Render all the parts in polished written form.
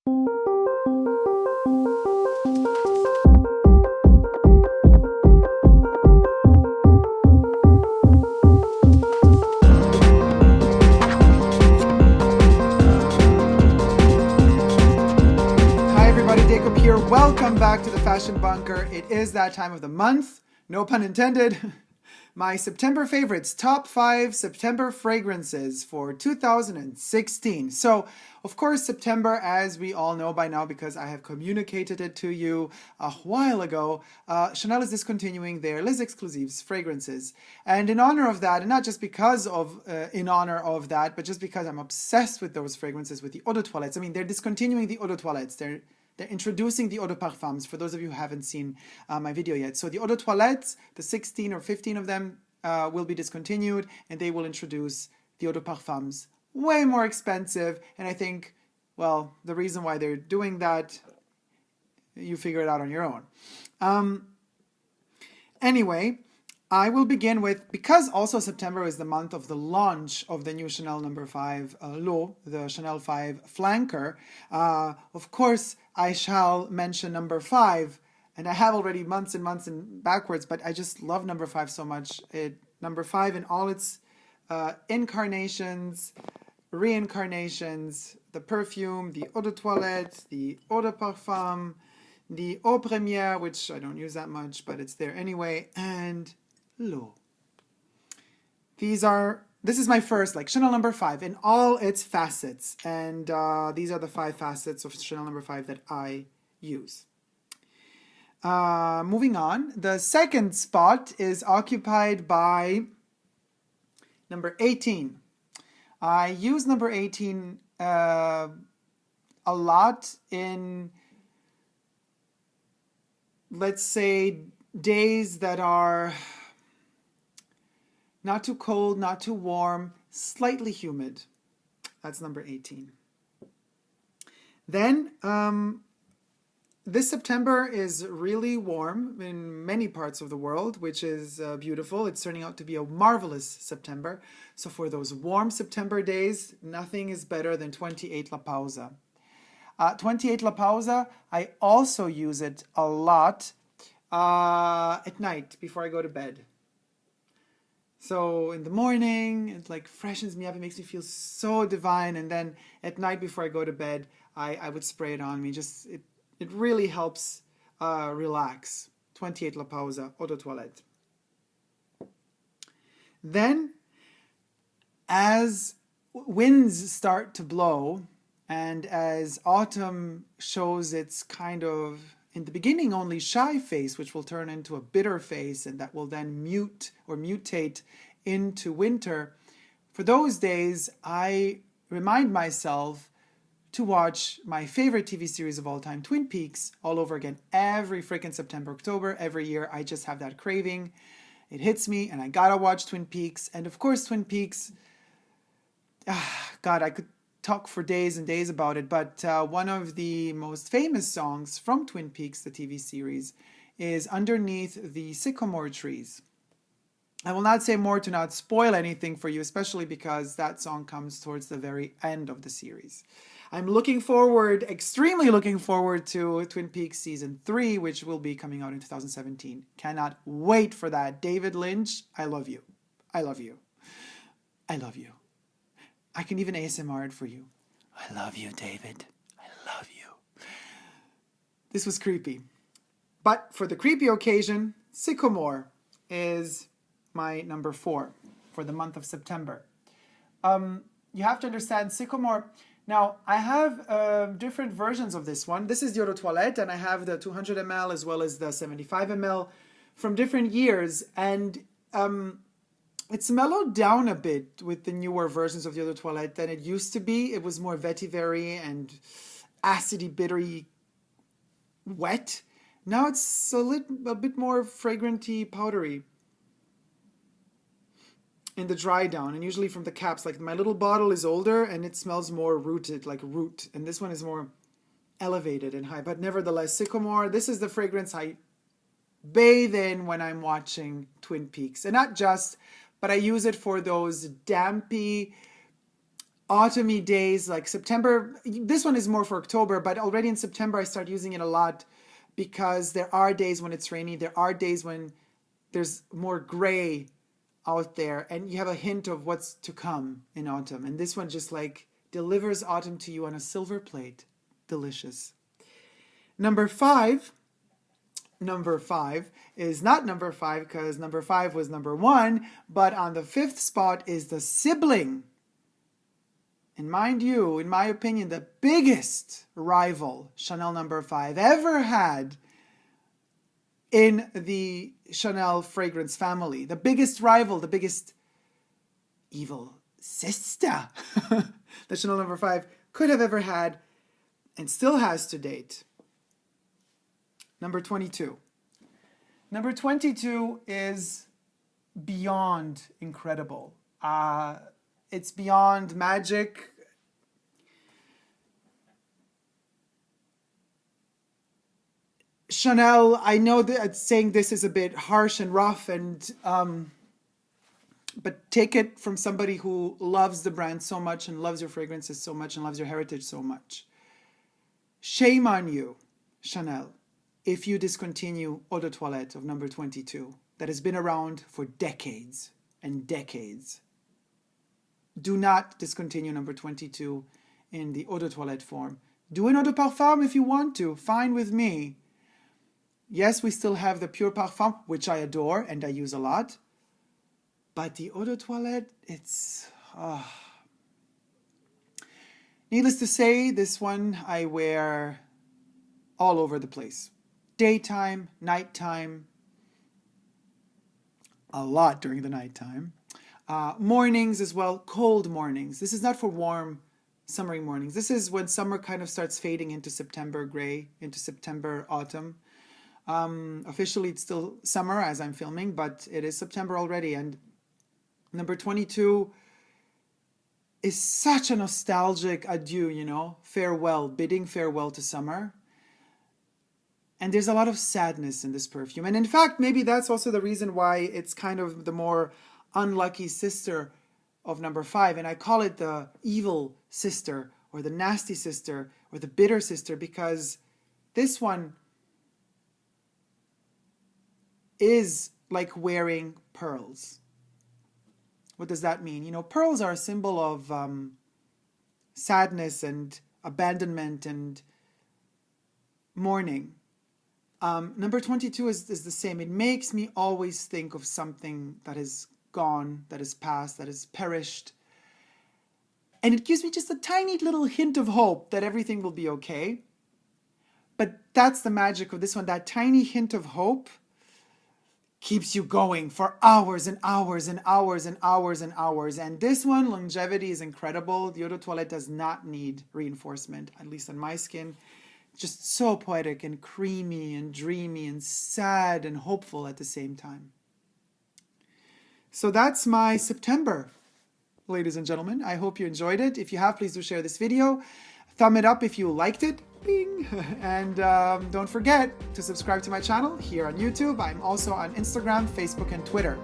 Dacob here. Welcome back to the Fashion Bunker. It is that time of the month, no pun intended. My September favorites, top 5 September fragrances for 2016. So, of course, September, as we all know by now, because I have communicated it to you a while ago, Chanel is discontinuing their Les Exclusives fragrances. And in honor of that, and not just because of, in honor of that, but just because I'm obsessed with those fragrances, with the eau de toilettes. I mean, they're discontinuing the eau de toilettes. They're introducing the eau de parfums, for those of you who haven't seen my video yet. So the eau de toilettes, the 16 or 15 of them will be discontinued, and they will introduce the eau de parfums. Way more expensive, and I think, well, the reason why they're doing that, you figure it out on your own. Anyway, I will begin with, because also September is the month of the launch of the new Chanel No. 5 L'Eau, the Chanel 5 Flanker. Of course, I shall mention No. 5, and I have already months and months and backwards, but I just love No. 5 so much. No. 5 in all its incarnations, reincarnations, the perfume, the eau de toilette, the eau de parfum, the eau première, which I don't use that much, but it's there anyway, and L'Eau. This is my first, like, Chanel No. 5 in all its facets, and these are the 5 facets of Chanel No. 5 that I use. Moving on, the second spot is occupied by No. 18. I use No. 18 a lot in, let's say, days that are not too cold, not too warm, slightly humid. That's No. 18. Then, this September is really warm in many parts of the world, which is beautiful. It's turning out to be a marvelous September. So for those warm September days, nothing is better than 28 La Pausa. 28 La Pausa, I also use it a lot at night before I go to bed. So in the morning, it like freshens me up. It makes me feel so divine. And then at night before I go to bed, I would spray it on me. Just it really helps relax. 28 La Pausa, eau de toilette. Then, as winds start to blow, and as autumn shows its kind of, in the beginning, only shy face, which will turn into a bitter face, and that will then mutate into winter. For those days, I remind myself to watch my favorite TV series of all time, Twin Peaks, all over again. Every freaking September, October, every year, I just have that craving. It hits me, and I gotta watch Twin Peaks. And of course, Twin Peaks, God, I could talk for days and days about it, but one of the most famous songs from Twin Peaks, the TV series, is Underneath the Sycomore Trees. I will not say more to not spoil anything for you, especially because that song comes towards the very end of the series. I'm extremely looking forward to Twin Peaks Season 3, which will be coming out in 2017. Cannot wait for that. David Lynch, I love you. I love you. I love you. I can even ASMR it for you. I love you, David. I love you. This was creepy. But for the creepy occasion, Sycomore is my number 4 for the month of September. You have to understand Sycomore. Now, I have different versions of this one. This is the eau de toilette, and I have the 200 ml as well as the 75 ml from different years. And it's mellowed down a bit with the newer versions of the eau de toilette than it used to be. It was more vetiver-y and acidy, bittery, wet. Now it's a bit more fragranty, powdery in the dry down, and usually from the caps. Like my little bottle is older and it smells more rooted, like root, and this one is more elevated and high. But nevertheless, Sycomore, this is the fragrance I bathe in when I'm watching Twin Peaks. And not just, but I use it for those dampy, autumny days like September. This one is more for October, but already in September I start using it a lot because there are days when it's rainy. There are days when there's more gray out there and you have a hint of what's to come in autumn. And this one just like delivers autumn to you on a silver plate. Delicious. Number five is not number 5 because number 5 was number 1, but on the 5th spot is the sibling. And mind you, in my opinion, the biggest rival Chanel number 5 ever had in the Chanel fragrance family. The biggest rival, the biggest evil sister that Chanel number 5 could have ever had and still has to date. Number 22. Number 22 is beyond incredible. It's beyond magic. Chanel, I know that saying this is a bit harsh and rough, and but take it from somebody who loves the brand so much and loves your fragrances so much and loves your heritage so much. Shame on you, Chanel, if you discontinue Eau de Toilette of number 22 that has been around for decades and decades. Do not discontinue number 22 in the Eau de Toilette form. Do an Eau de Parfum if you want to, fine with me. Yes, we still have the Pure Parfum, which I adore and I use a lot. But the Eau de Toilette, it's... Needless to say, this one I wear all over the place. Daytime, nighttime, a lot during the nighttime. Mornings as well, cold mornings. This is not for warm, summery mornings. This is when summer kind of starts fading into September gray, into September autumn. Officially, it's still summer as I'm filming, but it is September already. And number 22 is such a nostalgic adieu, you know, farewell, bidding farewell to summer. And there's a lot of sadness in this perfume. And in fact, maybe that's also the reason why it's kind of the more unlucky sister of number 5. And I call it the evil sister or the nasty sister or the bitter sister because this one is like wearing pearls. What does that mean? You know, pearls are a symbol of sadness and abandonment and mourning. Number 22 is the same. It makes me always think of something that is gone, that is past, that is perished. And it gives me just a tiny little hint of hope that everything will be okay. But that's the magic of this one. That tiny hint of hope keeps you going for hours and hours and hours and hours and hours. And this one, longevity is incredible. The Eau de Toilette does not need reinforcement, at least on my skin. Just so poetic and creamy and dreamy and sad and hopeful at the same time. So that's my September, ladies and gentlemen. I hope you enjoyed it. If you have, please do share this video. Thumb it up if you liked it. Bing. And don't forget to subscribe to my channel here on YouTube. I'm also on Instagram, Facebook, and Twitter.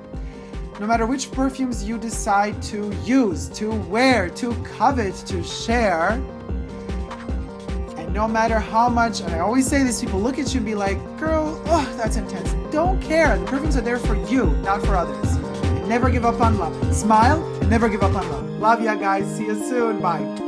No matter which perfumes you decide to use, to wear, to covet, to share, and no matter how much, and I always say this, people look at you and be like, girl, oh, that's intense. Don't care. The perfumes are there for you, not for others. And never give up on love. Smile and never give up on love. Love ya, guys. See you soon. Bye.